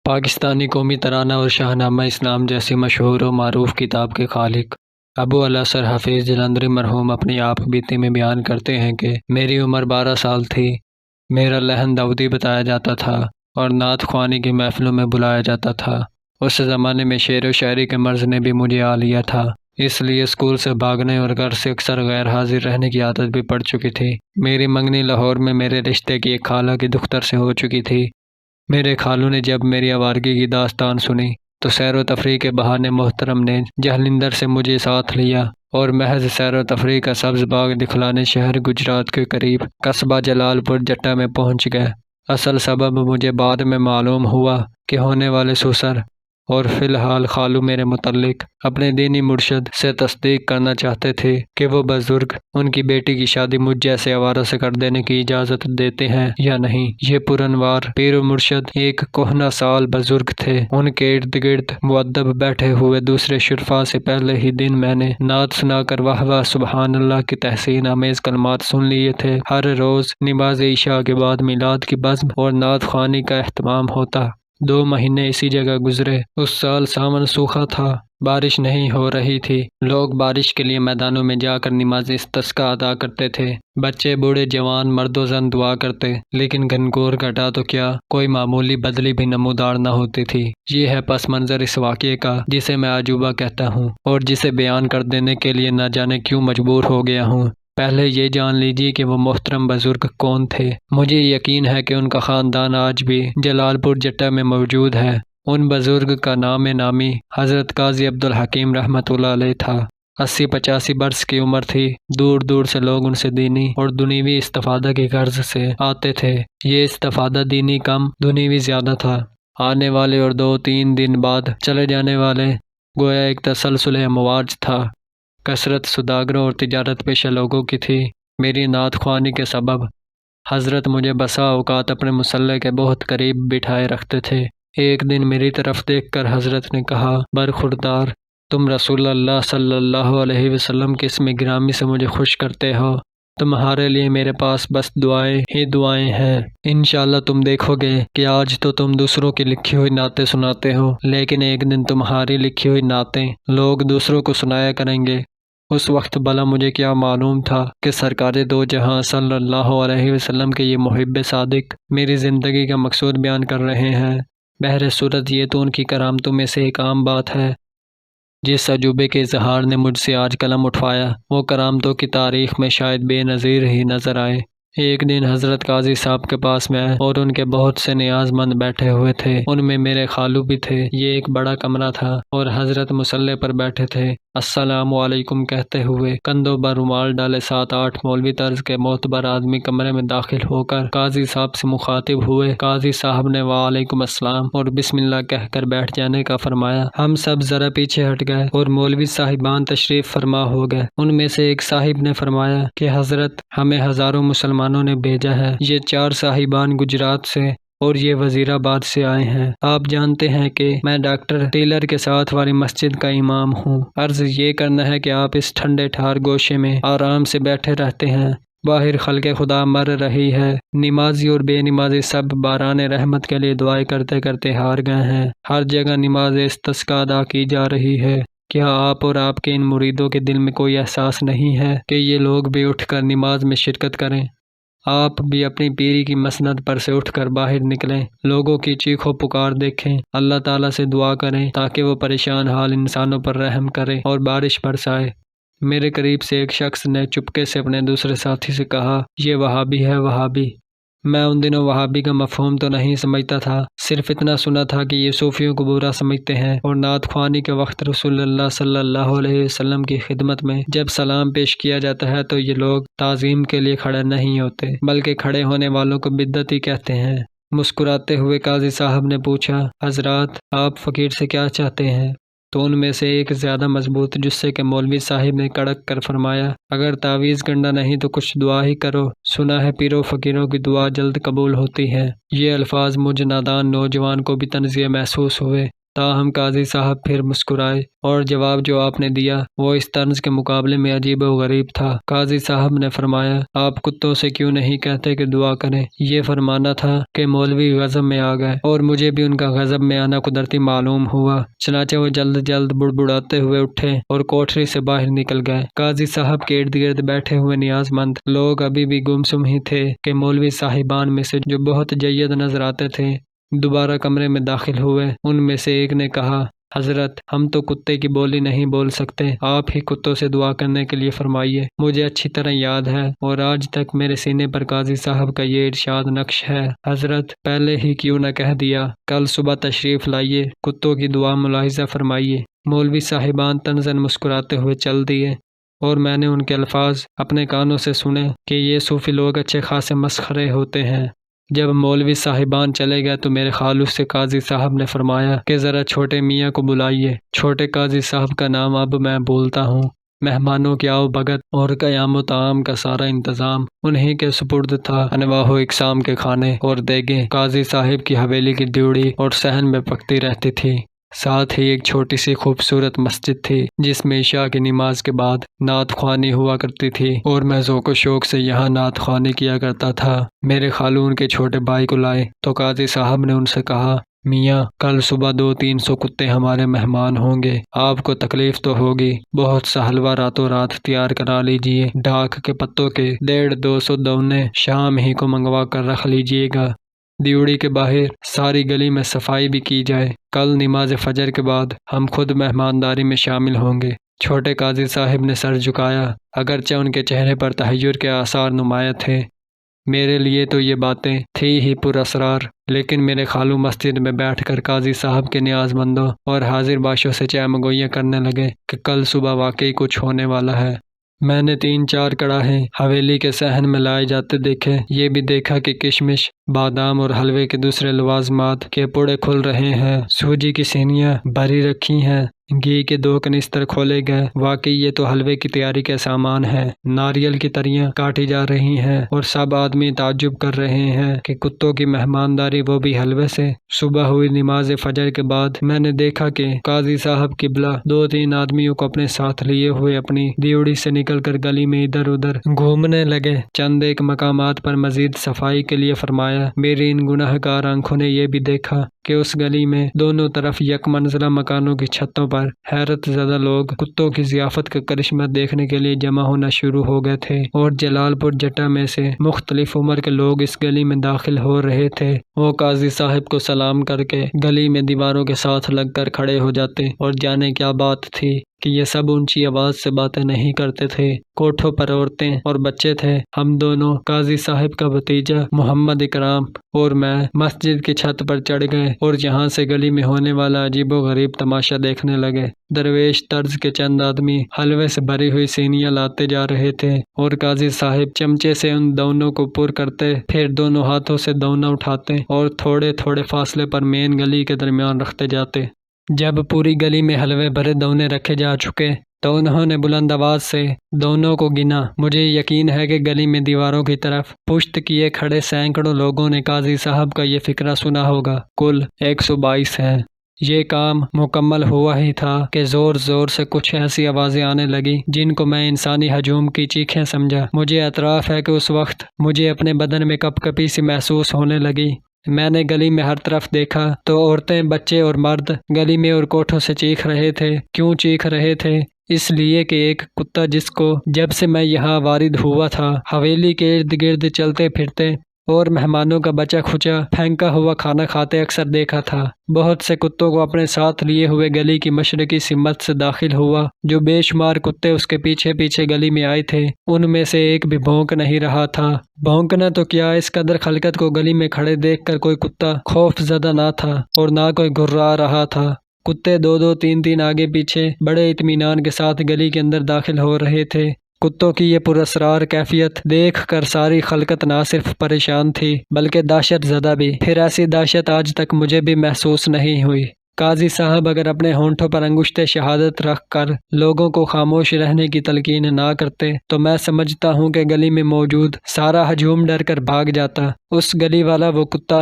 پاکستانی قومی ترانہ اور شاہنامہ اسلام جیسی مشہور و معروف کتاب کے خالق ابو الاثر حفیظ جلندری مرحوم اپنی آپ بیتی میں بیان کرتے ہیں کہ میری عمر 12 سال تھی۔ میرا لحن داؤدی بتایا جاتا تھا اور نعت خوانی کی محفلوں میں بلایا جاتا تھا۔ اس زمانے میں شعر و شاعری کے مرض نے بھی مجھے آ لیا تھا، اس لیے اسکول سے بھاگنے اور گھر سے اکثر غیر حاضر رہنے کی عادت بھی پڑ چکی تھی۔ میری منگنی لاہور میں میرے رشتے کی ایک خالہ کی دختر سے ہو چکی تھی۔ میرے خالو نے جب میری آوارگی کی داستان سنی تو سیر و تفریح کے بہانے محترم نے جہلندر سے مجھے ساتھ لیا اور محض سیر و تفریح کا سبز باغ دکھلانے شہر گجرات کے قریب قصبہ جلال پور جٹا میں پہنچ گئے۔ اصل سبب مجھے بعد میں معلوم ہوا کہ ہونے والے سسر اور فی الحال خالو میرے متعلق اپنے دینی مرشد سے تصدیق کرنا چاہتے تھے کہ وہ بزرگ ان کی بیٹی کی شادی مجھ جیسے آوارہ سے کر دینے کی اجازت دیتے ہیں یا نہیں۔ یہ پرانوار پیر و مرشد ایک کہنہ سال بزرگ تھے۔ ان کے ارد گرد مؤدب بیٹھے ہوئے دوسرے شرفا سے پہلے ہی دن میں نے نعت سنا کر واہ واہ سبحان اللہ کی تحسین آمیز کلمات سن لیے تھے۔ ہر روز نماز عشاء کے بعد میلاد کی بزم اور نعت خوانی کا اہتمام ہوتا۔ 2 مہینے اسی جگہ گزرے۔ اس سال ساون سوکھا تھا، بارش نہیں ہو رہی تھی۔ لوگ بارش کے لیے میدانوں میں جا کر نماز استسقاء ادا کرتے تھے۔ بچے بوڑھے جوان مرد و زن دعا کرتے، لیکن گھنگور گھٹا تو کیا کوئی معمولی بدلی بھی نمودار نہ ہوتی تھی۔ یہ ہے پس منظر اس واقعے کا جسے میں عجوبہ کہتا ہوں اور جسے بیان کر دینے کے لیے نہ جانے کیوں مجبور ہو گیا ہوں۔ پہلے یہ جان لیجیے کہ وہ محترم بزرگ کون تھے۔ مجھے یقین ہے کہ ان کا خاندان آج بھی جلال پور جٹا میں موجود ہے۔ ان بزرگ کا نام نامی حضرت قاضی عبدالحکیم رحمۃ اللہ علیہ تھا۔ 80-85 برس کی عمر تھی۔ دور دور سے لوگ ان سے دینی اور دنیوی استفادہ کی غرض سے آتے تھے۔ یہ استفادہ دینی کم، دنیوی زیادہ تھا۔ آنے والے اور 2-3 دن بعد چلے جانے والے گویا ایک تسلسل امواج تھا۔ کثرت سوداگروں اور تجارت پیشہ لوگوں کی تھی۔ میری نعت خوانی کے سبب حضرت مجھے بسا اوقات اپنے مصلی کے بہت قریب بٹھائے رکھتے تھے۔ ایک دن میری طرف دیکھ کر حضرت نے کہا، برخوردار، تم رسول اللہ صلی اللہ علیہ وسلم کے اسم گرامی سے مجھے خوش کرتے ہو۔ تمہارے لیے میرے پاس بس دعائیں ہی دعائیں ہیں۔ انشاءاللہ تم دیکھو گے کہ آج تو تم دوسروں کی لکھی ہوئی نعتیں سناتے ہو، لیکن ایک دن تمہاری لکھی ہوئی نعتیں لوگ دوسروں کو سنایا کریں گے۔ اس وقت بھلا مجھے کیا معلوم تھا کہ سرکار دو جہاں صلی اللہ علیہ وسلم کے یہ محب صادق میری زندگی کا مقصود بیان کر رہے ہیں۔ بہر صورت یہ تو ان کی کرامتوں میں سے ایک عام بات ہے۔ جس عجوبے کے اظہار نے مجھ سے آج قلم اٹھوایا وہ کرامتوں کی تاریخ میں شاید بے نظیر ہی نظر آئے۔ ایک دن حضرت قاضی صاحب کے پاس میں آئے اور ان کے بہت سے نیاز مند بیٹھے ہوئے تھے۔ ان میں میرے خالو بھی تھے۔ یہ ایک بڑا کمرہ تھا اور حضرت مصلی پر بیٹھے تھے، السلام علیکم کہتے ہوئے۔ کندھوں پر رومال ڈالے 7-8 مولوی طرز کے معتبر آدمی کمرے میں داخل ہو کر قاضی صاحب سے مخاطب ہوئے۔ قاضی صاحب نے وعلیکم السلام اور بسم اللہ کہہ کر بیٹھ جانے کا فرمایا۔ ہم سب ذرا پیچھے ہٹ گئے اور مولوی صاحبان تشریف فرما ہو گئے۔ ان میں سے ایک صاحب نے فرمایا کہ حضرت ہمیں ہزاروں مسلمانوں نے بھیجا ہے۔ یہ 4 صاحبان گجرات سے اور یہ وزیر آباد سے آئے ہیں۔ آپ جانتے ہیں کہ میں ڈاکٹر ٹیلر کے ساتھ والی مسجد کا امام ہوں۔ عرض یہ کرنا ہے کہ آپ اس ٹھنڈے ٹھار گوشے میں آرام سے بیٹھے رہتے ہیں۔ باہر خلق خدا مر رہی ہے۔ نمازی اور بے نمازی سب باران رحمت کے لیے دعائیں کرتے کرتے ہار گئے ہیں۔ ہر جگہ نماز استسقاء ادا کی جا رہی ہے۔ کیا آپ اور آپ کے ان مریدوں کے دل میں کوئی احساس نہیں ہے کہ یہ لوگ بھی اٹھ کر نماز میں شرکت کریں؟ آپ بھی اپنی پیری کی مسند پر سے اٹھ کر باہر نکلیں، لوگوں کی چیخ و پکار دیکھیں، اللہ تعالیٰ سے دعا کریں تاکہ وہ پریشان حال انسانوں پر رحم کرے اور بارش برسائے۔ میرے قریب سے ایک شخص نے چپکے سے اپنے دوسرے ساتھی سے کہا، یہ وہابی ہے، وہابی۔ میں ان دنوں وہابی کا مفہوم تو نہیں سمجھتا تھا، صرف اتنا سنا تھا کہ یہ صوفیوں کو برا سمجھتے ہیں اور نعت خوانی کے وقت رسول اللہ صلی اللہ علیہ وسلم کی خدمت میں جب سلام پیش کیا جاتا ہے تو یہ لوگ تعظیم کے لیے کھڑے نہیں ہوتے بلکہ کھڑے ہونے والوں کو بدعتی کہتے ہیں۔ مسکراتے ہوئے قاضی صاحب نے پوچھا، حضرات آپ فقیر سے کیا چاہتے ہیں؟ تو ان میں سے ایک زیادہ مضبوط جثے کے مولوی صاحب نے کڑک کر فرمایا، اگر تعویذ کرنا نہیں تو کچھ دعا ہی کرو، سنا ہے پیروں فقیروں کی دعا جلد قبول ہوتی ہے۔ یہ الفاظ مجھ نادان نوجوان کو بھی تنزیہ محسوس ہوئے۔ تاہم قاضی صاحب پھر مسکرائے اور جواب جو آپ نے دیا وہ اس طرز کے مقابلے میں عجیب و غریب تھا۔ قاضی صاحب نے فرمایا، آپ کتوں سے کیوں نہیں کہتے کہ دعا کریں؟ یہ فرمانا تھا کہ مولوی غضب میں آ گئے اور مجھے بھی ان کا غضب میں آنا قدرتی معلوم ہوا، چنانچہ وہ جلد جلد بڑبڑاتے ہوئے اٹھے اور کوٹری سے باہر نکل گئے۔ قاضی صاحب کے ارد گرد بیٹھے ہوئے نیاز مند لوگ ابھی بھی گمسم ہی تھے کہ مولوی صاحبان میں سے جو بہت جید نظر آتے تھے دوبارہ کمرے میں داخل ہوئے۔ ان میں سے ایک نے کہا، حضرت ہم تو کتے کی بولی نہیں بول سکتے، آپ ہی کتوں سے دعا کرنے کے لیے فرمائیے۔ مجھے اچھی طرح یاد ہے اور آج تک میرے سینے پر قاضی صاحب کا یہ ارشاد نقش ہے، حضرت پہلے ہی کیوں نہ کہہ دیا، کل صبح تشریف لائیے، کتوں کی دعا ملاحظہ فرمائیے۔ مولوی صاحبان طنزاً مسکراتے ہوئے چل دیے اور میں نے ان کے الفاظ اپنے کانوں سے سنے کہ یہ صوفی لوگ اچھے خاصے مسخرے ہوتے ہیں۔ جب مولوی صاحبان چلے گئے تو میرے خالو سے قاضی صاحب نے فرمایا کہ ذرا چھوٹے میاں کو بلائیے۔ چھوٹے قاضی صاحب کا نام اب میں بولتا ہوں۔ مہمانوں کی آؤ بھگت اور قیام و طعام کا سارا انتظام انہی کے سپرد تھا۔ انواع و اقسام کے کھانے اور دیگیں قاضی صاحب کی حویلی کی ڈیوڑی اور صحن میں پکتی رہتی تھی۔ ساتھ ہی ایک چھوٹی سی خوبصورت مسجد تھی جس میں عشاء کی نماز کے بعد نعت خوانی ہوا کرتی تھی اور میں ذوق و شوق سے یہاں نعت خوانی کیا کرتا تھا۔ میرے خالو ان کے چھوٹے بھائی کو لائے تو قاضی صاحب نے ان سے کہا، میاں کل صبح 200-300 کتے ہمارے مہمان ہوں گے، آپ کو تکلیف تو ہوگی، بہت سا حلوہ راتوں رات تیار کرا لیجئے، ڈاک کے پتوں کے 150-200 دونے شام ہی کو منگوا کر رکھ لیجئے گا۔ دیوڑی کے باہر ساری گلی میں صفائی بھی کی جائے، کل نماز فجر کے بعد ہم خود مہمانداری میں شامل ہوں گے۔ چھوٹے قاضی صاحب نے سر جھکایا، اگرچہ ان کے چہرے پر تحیر کے آثار نمایاں تھے۔ میرے لیے تو یہ باتیں تھی ہی پر اسرار، لیکن میرے خالو مسجد میں بیٹھ کر قاضی صاحب کے نیاز مندوں اور حاضر باشوں سے چہمگوئیاں کرنے لگے کہ کل صبح واقعی کچھ ہونے والا ہے۔ میں نے 3-4 کڑاہے حویلی کے صحن میں لائے جاتے دیکھے، یہ بھی دیکھا کہ کشمش، بادام اور حلوے کے دوسرے لوازمات کے پوڑے کھل رہے ہیں، سوجی کی سینیاں بھری رکھی ہیں، گھی کے 2 کنستر کھولے گئے، واقعی یہ تو حلوے کی تیاری کے سامان ہے۔ ناریل کی تریاں کاٹی جا رہی ہیں اور سب آدمی تعجب کر رہے ہیں کہ کتوں کی مہمانداری وہ بھی حلوے سے۔ صبح ہوئی نماز فجر کے بعد میں نے دیکھا کہ قاضی صاحب قبلہ 2-3 آدمیوں کو اپنے ساتھ لیے ہوئے اپنی دیوڑی سے نکل کر گلی میں ادھر ادھر گھومنے لگے۔ چند ایک مقامات پر مزید صفائی کے لیے فرمایا۔ میری ان گناہ گار آنکھوں نے یہ بھی دیکھا کہ اس گلی میں دونوں طرف یک منزلہ مکانوں کی چھتوں پر حیرت زدہ لوگ کتوں کی ضیافت کا کرشمہ دیکھنے کے لیے جمع ہونا شروع ہو گئے تھے اور جلال پور جٹا میں سے مختلف عمر کے لوگ اس گلی میں داخل ہو رہے تھے۔ وہ قاضی صاحب کو سلام کر کے گلی میں دیواروں کے ساتھ لگ کر کھڑے ہو جاتے اور جانے کیا بات تھی کہ یہ سب اونچی آواز سے باتیں نہیں کرتے تھے۔ کوٹھوں پر عورتیں اور بچے تھے۔ ہم دونوں، قاضی صاحب کا بھتیجا محمد اکرام اور میں، مسجد کی چھت پر چڑھ گئے اور یہاں سے گلی میں ہونے والا عجیب و غریب تماشا دیکھنے لگے۔ درویش طرز کے چند آدمی حلوے سے بھری ہوئی سینیاں لاتے جا رہے تھے اور قاضی صاحب چمچے سے ان دونوں کو پر کرتے، پھر دونوں ہاتھوں سے دونا اٹھاتے اور تھوڑے تھوڑے فاصلے پر مین گلی کے درمیان رکھتے جاتے۔ جب پوری گلی میں حلوے بھرے دونے رکھے جا چکے تو انہوں نے بلند آواز سے دونوں کو گنا۔ مجھے یقین ہے کہ گلی میں دیواروں کی طرف پشت کیے کھڑے سینکڑوں لوگوں نے قاضی صاحب کا یہ فقرہ سنا ہوگا۔ کل 122 ہیں۔ یہ کام مکمل ہوا ہی تھا کہ زور زور سے کچھ ایسی آوازیں آنے لگی جن کو میں انسانی ہجوم کی چیخیں سمجھا۔ مجھے اعتراف ہے کہ اس وقت مجھے اپنے بدن میں کپ کپی سی محسوس ہونے لگی۔ میں نے گلی میں ہر طرف دیکھا تو عورتیں، بچے اور مرد گلی میں اور کوٹھوں سے چیخ رہے تھے۔ کیوں چیخ رہے تھے؟ اس لیے کہ ایک کتا جس کو جب سے میں یہاں وارد ہوا تھا حویلی کے ارد گرد چلتے پھرتے اور مہمانوں کا بچا کھچا پھینکا ہوا کھانا کھاتے اکثر دیکھا تھا، بہت سے کتوں کو اپنے ساتھ لیے ہوئے گلی کی مشرقی سمت سے داخل ہوا۔ جو بے شمار کتے اس کے پیچھے پیچھے گلی میں آئے تھے ان میں سے ایک بھی بھونک نہیں رہا تھا۔ بھونکنا تو کیا، اس قدر خلقت کو گلی میں کھڑے دیکھ کر کوئی کتا خوف زدہ نہ تھا اور نہ کوئی گھرا رہا تھا۔ کتے 2-2 3-3 آگے پیچھے بڑے اطمینان کے ساتھ گلی کے اندر داخل ہو رہے تھے۔ کتوں کی یہ پراسرار کیفیت دیکھ کر ساری خلقت نہ صرف پریشان تھی بلکہ دہشت زدہ بھی۔ پھر ایسی دہشت آج تک مجھے بھی محسوس نہیں ہوئی۔ قاضی صاحب اگر اپنے ہونٹوں پر انگشت شہادت رکھ کر لوگوں کو خاموش رہنے کی تلقین نہ کرتے تو میں سمجھتا ہوں کہ گلی میں موجود سارا ہجوم ڈر کر بھاگ جاتا۔ اس گلی والا وہ کتا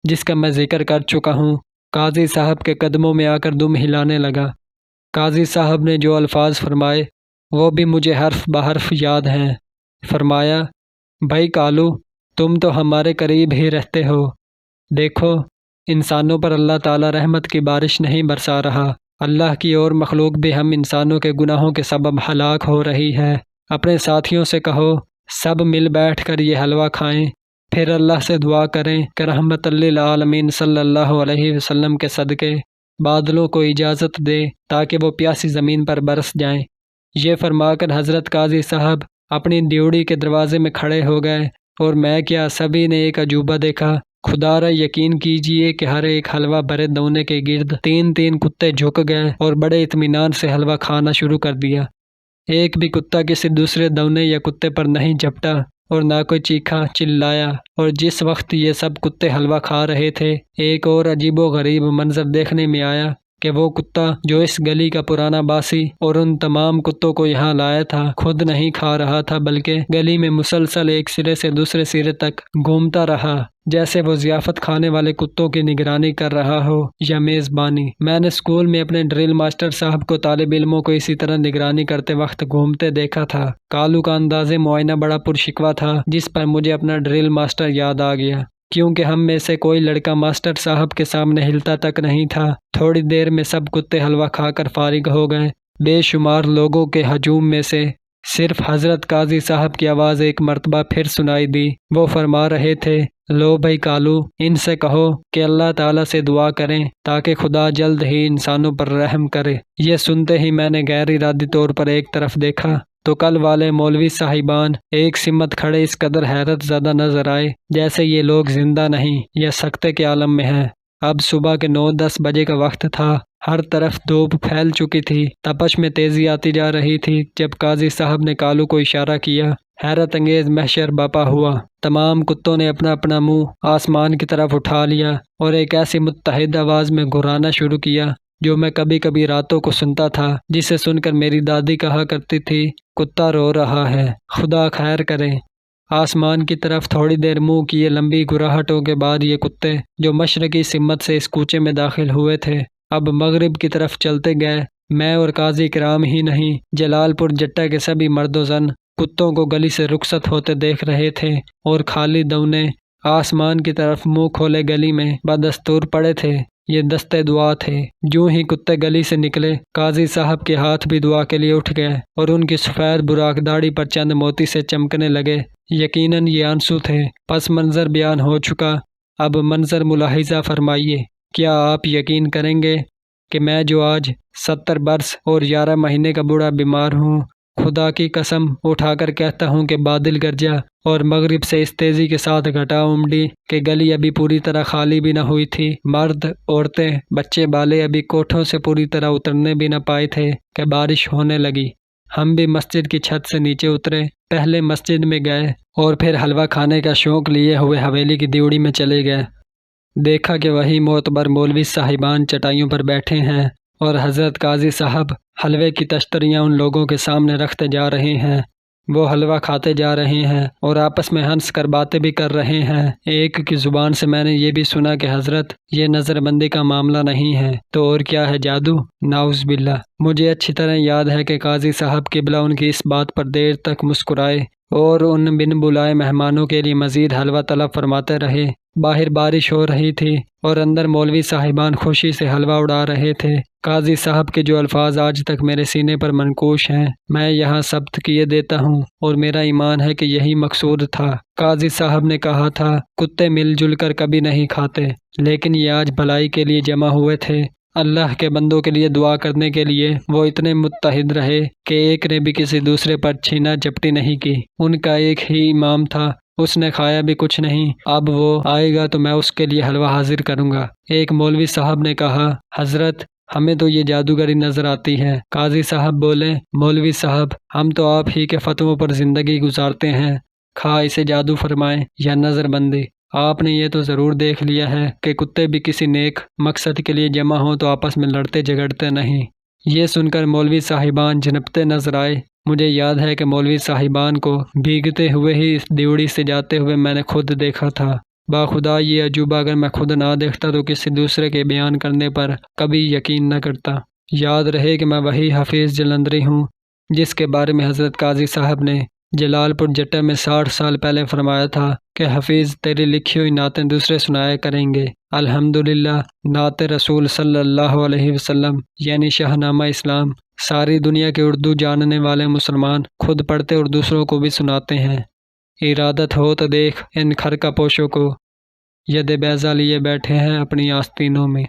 جس کا میں ذکر کر چکا ہوں قاضی صاحب کے قدموں میں آ کر دم ہلانے لگا۔ قاضی صاحب نے جو الفاظ فرمائے وہ بھی مجھے حرف بحرف یاد ہیں۔ فرمایا، بھائی کالو، تم تو ہمارے قریب ہی رہتے ہو، دیکھو انسانوں پر اللہ تعالی رحمت کی بارش نہیں برسا رہا، اللہ کی اور مخلوق بھی ہم انسانوں کے گناہوں کے سبب ہلاک ہو رہی ہے۔ اپنے ساتھیوں سے کہو سب مل بیٹھ کر یہ حلوہ کھائیں، پھر اللہ سے دعا کریں کہ رحمت للعالمین صلی اللہ علیہ وسلم کے صدقے بادلوں کو اجازت دے تاکہ وہ پیاسی زمین پر برس جائیں۔ یہ فرما کر حضرت قاضی صاحب اپنی ڈیوڑی کے دروازے میں کھڑے ہو گئے، اور میں کیا سبھی نے ایک عجوبہ دیکھا۔ خدا را یقین کیجئے کہ ہر ایک حلوہ بھرے دونے کے گرد تین تین کتے جھک گئے اور بڑے اطمینان سے حلوہ کھانا شروع کر دیا۔ ایک بھی کتا کسی دوسرے دونے یا کتے پر نہیں جھپٹا اور نہ کوئی چیخا چلایا، اور جس وقت یہ سب کتے حلوہ کھا رہے تھے ایک اور عجیب و غریب منظر دیکھنے میں آیا کہ وہ کتا جو اس گلی کا پرانا باسی اور ان تمام کتوں کو یہاں لایا تھا خود نہیں کھا رہا تھا، بلکہ گلی میں مسلسل ایک سرے سے دوسرے سرے تک گھومتا رہا جیسے وہ ضیافت کھانے والے کتوں کی نگرانی کر رہا ہو یا میزبانی۔ میں نے اسکول میں اپنے ڈرل ماسٹر صاحب کو طالب علموں کو اسی طرح نگرانی کرتے وقت گھومتے دیکھا تھا۔ کالو کا انداز معائنہ بڑا پرشکوہ تھا، جس پر مجھے اپنا ڈرل ماسٹر یاد آ گیا، کیونکہ ہم میں سے کوئی لڑکا ماسٹر صاحب کے سامنے ہلتا تک نہیں تھا۔ تھوڑی دیر میں سب کتے حلوہ کھا کر فارغ ہو گئے۔ بے شمار لوگوں کے ہجوم میں سے صرف حضرت قاضی صاحب کی آواز ایک مرتبہ پھر سنائی دی۔ وہ فرما رہے تھے، لو بھائی کالو، ان سے کہو کہ اللہ تعالیٰ سے دعا کریں تاکہ خدا جلد ہی انسانوں پر رحم کرے۔ یہ سنتے ہی میں نے غیر ارادی طور پر ایک طرف دیکھا تو کل والے مولوی صاحبان ایک سمت کھڑے اس قدر حیرت زدہ نظر آئے جیسے یہ لوگ زندہ نہیں یا سکتے کے عالم میں ہیں۔ اب صبح کے 9-10 بجے کا وقت تھا، ہر طرف دھوپ پھیل چکی تھی، تپش میں تیزی آتی جا رہی تھی۔ جب قاضی صاحب نے کالو کو اشارہ کیا، حیرت انگیز محشر برپا ہوا۔ تمام کتوں نے اپنا اپنا منہ آسمان کی طرف اٹھا لیا اور ایک ایسی متحد آواز میں گھرانا شروع کیا جو میں کبھی کبھی راتوں کو سنتا تھا، جسے سن کر میری دادی کہا کرتی تھی، کتا رو رہا ہے، خدا خیر کرے۔ آسمان کی طرف تھوڑی دیر منہ کیے لمبی گھراہٹوں کے بعد یہ کتے جو مشرقی سمت سے اس کوچے میں داخل ہوئے تھے اب مغرب کی طرف چلتے گئے۔ میں اور قاضی کرام ہی نہیں، جلال پور جٹا کے سبھی مرد و زن کتوں کو گلی سے رخصت ہوتے دیکھ رہے تھے، اور خالی دونے آسمان کی طرف منہ کھولے گلی میں بدستور پڑے تھے۔ یہ دستے دعا تھے۔ جوں ہی کتے گلی سے نکلے، قاضی صاحب کے ہاتھ بھی دعا کے لیے اٹھ گئے اور ان کی سفید براق داڑھی پر چند موتی سے چمکنے لگے۔ یقیناً یہ آنسو تھے۔ پس منظر بیان ہو چکا، اب منظر ملاحظہ فرمائیے۔ کیا آپ یقین کریں گے کہ میں جو آج 70 برس اور 11 مہینے کا بوڑھا بیمار ہوں، خدا کی قسم اٹھا کر کہتا ہوں کہ بادل گرجا اور مغرب سے اس تیزی کے ساتھ گھٹا امڑی کہ گلی ابھی پوری طرح خالی بھی نہ ہوئی تھی، مرد، عورتیں، بچے بالے ابھی کوٹھوں سے پوری طرح اترنے بھی نہ پائے تھے کہ بارش ہونے لگی۔ ہم بھی مسجد کی چھت سے نیچے اترے، پہلے مسجد میں گئے اور پھر حلوہ کھانے کا شوق لیے ہوئے حویلی کی دیوڑی میں چلے گئے۔ دیکھا کہ وہی معتبر مولوی صاحبان چٹائیوں پر بیٹھے ہیں اور حضرت قاضی صاحب حلوے کی تشتریاں ان لوگوں کے سامنے رکھتے جا رہے ہیں۔ وہ حلوہ کھاتے جا رہے ہیں اور آپس میں ہنس کر باتیں بھی کر رہے ہیں۔ ایک کی زبان سے میں نے یہ بھی سنا کہ حضرت، یہ نظر بندی کا معاملہ نہیں ہے تو اور کیا ہے، جادو؟ نعوذ باللہ۔ مجھے اچھی طرح یاد ہے کہ قاضی صاحب قبلہ ان کی اس بات پر دیر تک مسکرائے اور ان بن بلائے مہمانوں کے لیے مزید حلوہ طلب فرماتے رہے۔ باہر بارش ہو رہی تھی اور اندر مولوی صاحبان خوشی سے حلوہ اڑا رہے تھے۔ قاضی صاحب کے جو الفاظ آج تک میرے سینے پر منقوش ہیں، میں یہاں ثبت کیے دیتا ہوں، اور میرا ایمان ہے کہ یہی مقصود تھا۔ قاضی صاحب نے کہا تھا، کتے مل جل کر کبھی نہیں کھاتے، لیکن یہ آج بھلائی کے لیے جمع ہوئے تھے، اللہ کے بندوں کے لیے دعا کرنے کے لیے۔ وہ اتنے متحد رہے کہ ایک نے بھی کسی دوسرے پر چھینا جھپٹی نہیں کی۔ ان کا ایک ہی امام تھا، اس نے کھایا بھی کچھ نہیں۔ اب وہ آئے گا تو میں اس کے لیے حلوہ حاضر کروں گا۔ ایک مولوی صاحب نے کہا، حضرت ہمیں تو یہ جادوگری نظر آتی ہے۔ قاضی صاحب بولے، مولوی صاحب ہم تو آپ ہی کے فتووں پر زندگی گزارتے ہیں، خواہ اسے جادو فرمائیں یا نظر بندی۔ آپ نے یہ تو ضرور دیکھ لیا ہے کہ کتے بھی کسی نیک مقصد کے لیے جمع ہوں تو آپس میں لڑتے جھگڑتے نہیں۔ یہ سن کر مولوی صاحبان جھنپتے نظر آئے۔ مجھے یاد ہے کہ مولوی صاحبان کو بھیگتے ہوئے ہی اس دیوڑی سے جاتے ہوئے میں نے خود دیکھا تھا۔ باخدا یہ عجوبہ اگر میں خود نہ دیکھتا تو کسی دوسرے کے بیان کرنے پر کبھی یقین نہ کرتا۔ یاد رہے کہ میں وہی حفیظ جلندری ہوں جس کے بارے میں حضرت قاضی صاحب نے جلال پور جٹا میں 60 سال پہلے فرمایا تھا کہ حفیظ تیری لکھی ہوئی نعتیں دوسرے سنایا کریں گے۔ الحمدللہ نعت رسول صلی اللہ علیہ وسلم یعنی شاہ نامہ اسلام ساری دنیا کے اردو جاننے والے مسلمان خود پڑھتے اور دوسروں کو بھی سناتے ہیں۔ ارادت ہو تو دیکھ ان خرقہ پوشوں کو ید بیضا لیے بیٹھے ہیں اپنی آستینوں میں۔